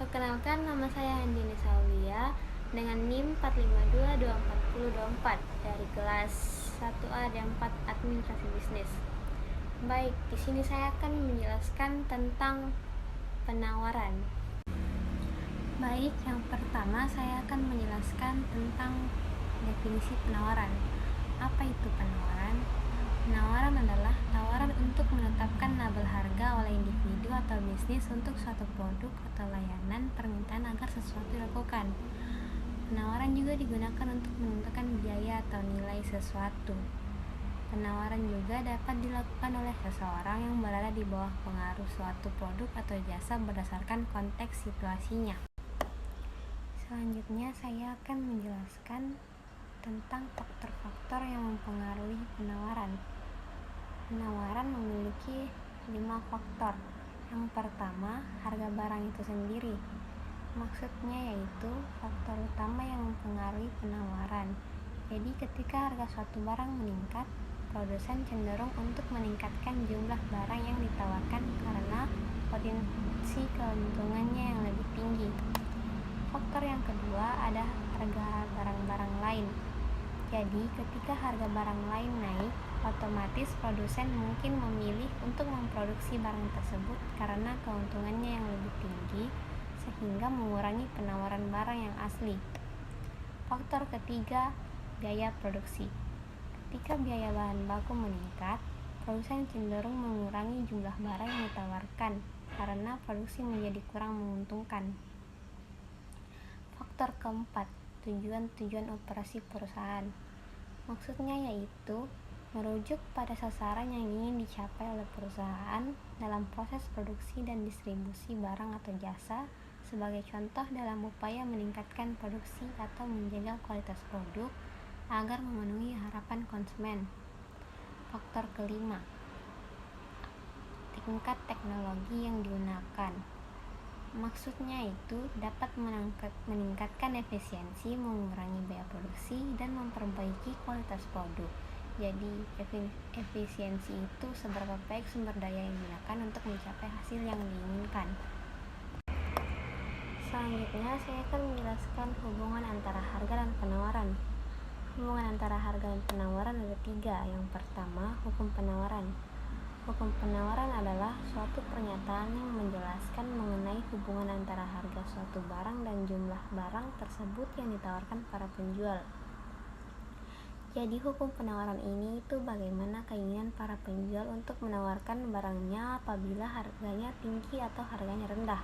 Perkenalkan, nama saya Handini Saulia dengan NIM 4522404 dari kelas 1A D4 Administrasi Bisnis. Baik, di sini saya akan menjelaskan tentang penawaran. Baik, yang pertama saya akan menjelaskan tentang definisi penawaran. Apa itu penawaran? Penawaran adalah tawaran untuk menetapkan label harga oleh individu atau bisnis untuk suatu produk atau layanan permintaan agar sesuatu dilakukan. Penawaran juga digunakan untuk menentukan biaya atau nilai sesuatu. Penawaran juga dapat dilakukan oleh seseorang yang berada di bawah pengaruh suatu produk atau jasa berdasarkan konteks situasinya. Selanjutnya saya akan menjelaskan tentang faktor-faktor yang mempengaruhi penawaran. Penawaran memiliki 5 faktor. Yang pertama, harga barang itu sendiri. Maksudnya yaitu faktor utama yang mempengaruhi penawaran. Jadi ketika harga suatu barang meningkat, produsen cenderung untuk meningkatkan jumlah barang yang ditawarkan karena potensi keuntungannya yang lebih tinggi. Faktor yang kedua ada harga barang-barang lain. Jadi ketika harga barang lain naik, otomatis produsen mungkin memilih untuk memproduksi barang tersebut karena keuntungannya yang lebih tinggi, sehingga mengurangi penawaran barang yang asli. Faktor ketiga, biaya produksi. Ketika biaya bahan baku meningkat, produsen cenderung mengurangi jumlah barang yang ditawarkan karena produksi menjadi kurang menguntungkan. Faktor keempat, tujuan operasi perusahaan. Maksudnya yaitu merujuk pada sasaran yang ingin dicapai oleh perusahaan dalam proses produksi dan distribusi barang atau jasa, sebagai contoh dalam upaya meningkatkan produksi atau menjaga kualitas produk agar memenuhi harapan konsumen. Faktor kelima, tingkat teknologi yang digunakan. Maksudnya itu dapat meningkatkan efisiensi, mengurangi biaya produksi, dan memperbaiki kualitas produk. Jadi efisiensi itu seberapa baik sumber daya yang digunakan untuk mencapai hasil yang diinginkan. Selanjutnya saya akan menjelaskan hubungan antara harga dan penawaran. Hubungan antara harga dan penawaran ada 3. Yang pertama, hukum penawaran. Hukum penawaran adalah suatu pernyataan yang menjelaskan mengenai hubungan antara harga suatu barang dan jumlah barang tersebut yang ditawarkan para penjual. Jadi hukum penawaran ini itu bagaimana keinginan para penjual untuk menawarkan barangnya apabila harganya tinggi atau harganya rendah.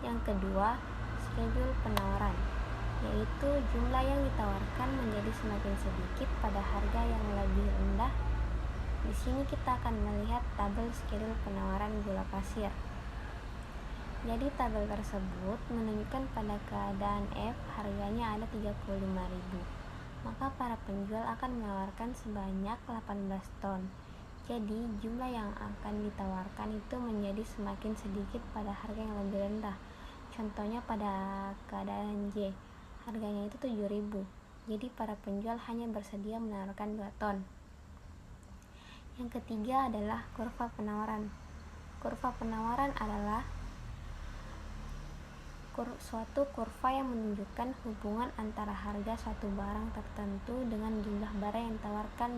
Yang kedua, schedule penawaran, yaitu jumlah yang ditawarkan menjadi semakin sedikit pada harga yang lebih rendah. Di sini kita akan melihat tabel schedule penawaran gula pasir. Jadi tabel tersebut menunjukkan pada keadaan F harganya ada 35.000. Maka para penjual akan menawarkan sebanyak 18 ton. Jadi jumlah yang akan ditawarkan itu menjadi semakin sedikit pada harga yang lebih rendah. Contohnya pada keadaan J, harganya itu 7.000. Jadi para penjual hanya bersedia menawarkan 2 ton. Yang ketiga adalah kurva penawaran. Kurva penawaran adalah suatu kurva yang menunjukkan hubungan antara harga suatu barang tertentu dengan jumlah barang yang ditawarkan.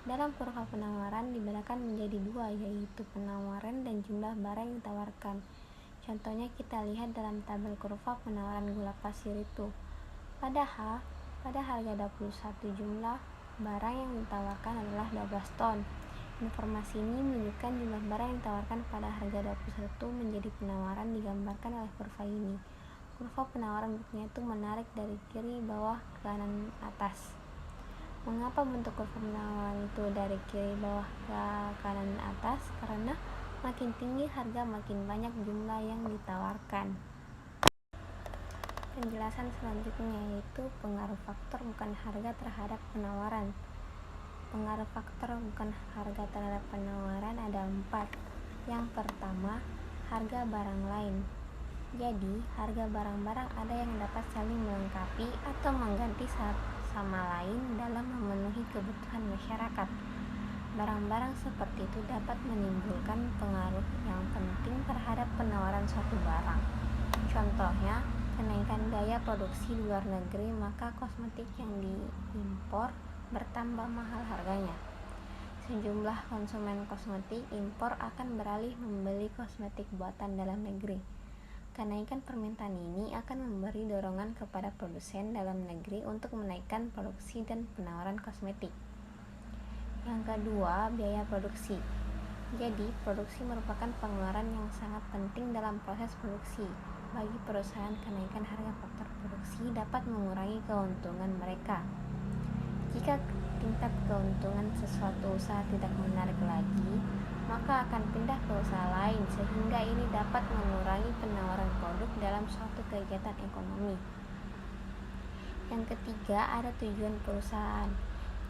Dalam kurva penawaran dibedakan menjadi 2, yaitu penawaran dan jumlah barang yang ditawarkan. Contohnya kita lihat dalam tabel kurva penawaran gula pasir itu. Pada harga 21 jumlah barang yang ditawarkan adalah 12 ton. Informasi ini menunjukkan jumlah barang yang ditawarkan pada harga 21 menjadi penawaran digambarkan oleh kurva ini. Kurva penawaran bentuknya itu menarik dari kiri bawah ke kanan atas. Mengapa bentuk kurva penawaran itu dari kiri bawah ke kanan atas? Karena makin tinggi harga makin banyak jumlah yang ditawarkan. Penjelasan selanjutnya yaitu pengaruh faktor bukan harga terhadap penawaran. Pengaruh faktor bukan harga terhadap penawaran ada 4. Yang pertama, harga barang lain. Jadi, harga barang-barang ada yang dapat saling melengkapi atau mengganti sama lain dalam memenuhi kebutuhan masyarakat. Barang-barang seperti itu dapat menimbulkan pengaruh yang penting terhadap penawaran suatu barang. Contohnya, kenaikan biaya produksi di luar negeri, maka kosmetik yang diimpor bertambah mahal harganya. Sejumlah konsumen kosmetik impor akan beralih membeli kosmetik buatan dalam negeri. Kenaikan permintaan ini akan memberi dorongan kepada produsen dalam negeri untuk menaikkan produksi dan penawaran kosmetik. Yang kedua, biaya produksi. Jadi, produksi merupakan pengeluaran yang sangat penting dalam proses produksi. Bagi perusahaan, kenaikan harga faktor produksi dapat mengurangi keuntungan mereka. Jika tingkat keuntungan sesuatu usaha tidak menarik lagi, maka akan pindah ke usaha lain sehingga ini dapat mengurangi penawaran produk dalam suatu kegiatan ekonomi. Yang ketiga, ada tujuan perusahaan.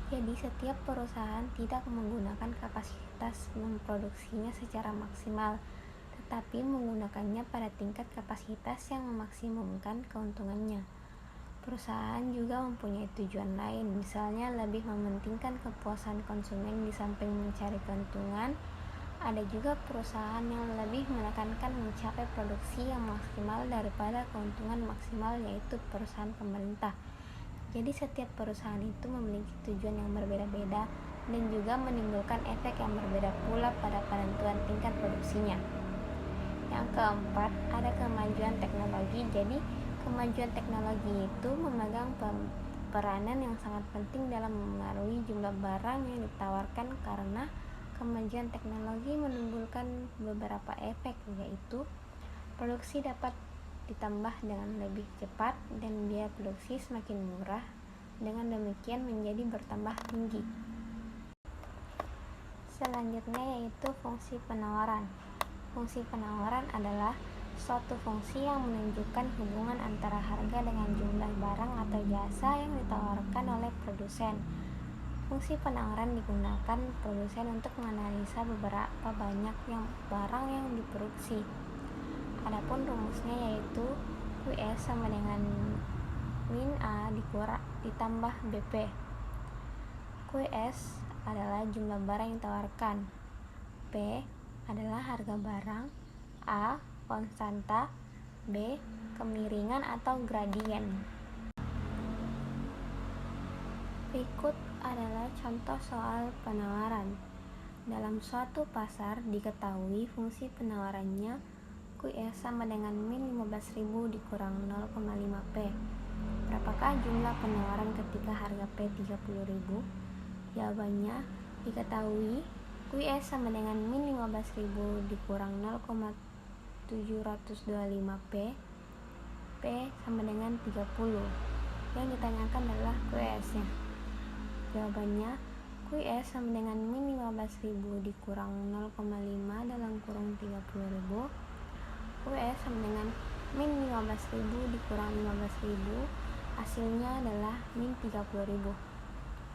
Jadi setiap perusahaan tidak menggunakan kapasitas memproduksinya secara maksimal, tetapi menggunakannya pada tingkat kapasitas yang memaksimumkan keuntungannya. Perusahaan juga mempunyai tujuan lain, misalnya lebih mementingkan kepuasan konsumen di samping mencari keuntungan. Ada juga perusahaan yang lebih menekankan mencapai produksi yang maksimal daripada keuntungan maksimal, yaitu perusahaan pemerintah. Jadi setiap perusahaan itu memiliki tujuan yang berbeda-beda dan juga menimbulkan efek yang berbeda pula pada penentuan tingkat produksinya. Yang keempat, ada kemajuan teknologi. Jadi kemajuan teknologi itu memegang peranan yang sangat penting dalam memengaruhi jumlah barang yang ditawarkan, karena kemajuan teknologi menimbulkan beberapa efek, yaitu produksi dapat ditambah dengan lebih cepat dan biaya produksi semakin murah, dengan demikian menjadi bertambah tinggi. Selanjutnya yaitu fungsi penawaran. Fungsi penawaran adalah suatu fungsi yang menunjukkan hubungan antara harga dengan jumlah barang atau jasa yang ditawarkan oleh produsen. Fungsi penawaran digunakan produsen untuk menganalisa beberapa banyak barang yang diproduksi. Adapun rumusnya yaitu QS sama dengan min A ditambah BP. QS adalah jumlah barang yang ditawarkan, P adalah harga barang, A konstanta, B kemiringan atau gradien. Berikut adalah contoh soal penawaran. Dalam suatu pasar diketahui fungsi penawarannya QS sama dengan min 15.000 dikurang 0,5 P. Berapakah jumlah penawaran ketika harga P 30.000? Jawabannya, diketahui QS sama dengan min 15.000 dikurang 0,725 P. P sama dengan 30. Yang ditanyakan adalah QS-nya. Jawabannya, QS sama dengan min 15.000 dikurang 0,5 dalam kurung 30.000. QS sama dengan min 15.000 dikurang 15.000, hasilnya adalah min 30.000.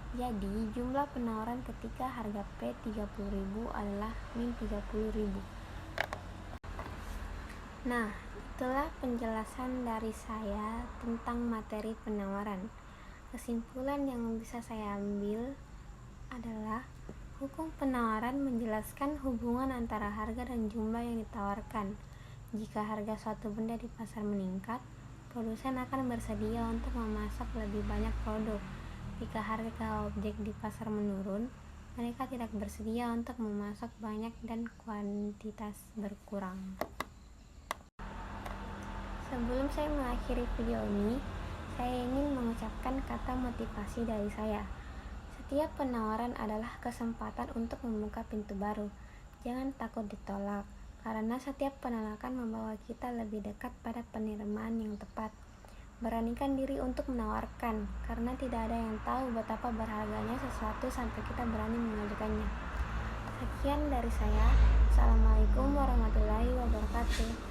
Jadi jumlah penawaran ketika harga P 30.000 adalah min 30.000. Nah, itulah penjelasan dari saya tentang materi penawaran. Kesimpulan yang bisa saya ambil adalah hukum penawaran menjelaskan hubungan antara harga dan jumlah yang ditawarkan. Jika harga suatu benda di pasar meningkat, produsen akan bersedia untuk memasok lebih banyak produk. Jika harga objek di pasar menurun, mereka tidak bersedia untuk memasok banyak dan kuantitas berkurang. Sebelum saya mengakhiri video ini, saya ingin mengucapkan kata motivasi dari saya. Setiap penawaran adalah kesempatan untuk membuka pintu baru. Jangan takut ditolak, karena setiap penolakan membawa kita lebih dekat pada penerimaan yang tepat. Beranikan diri untuk menawarkan, karena tidak ada yang tahu betapa berharganya sesuatu sampai kita berani mengajukannya. Sekian dari saya. Assalamualaikum warahmatullahi wabarakatuh.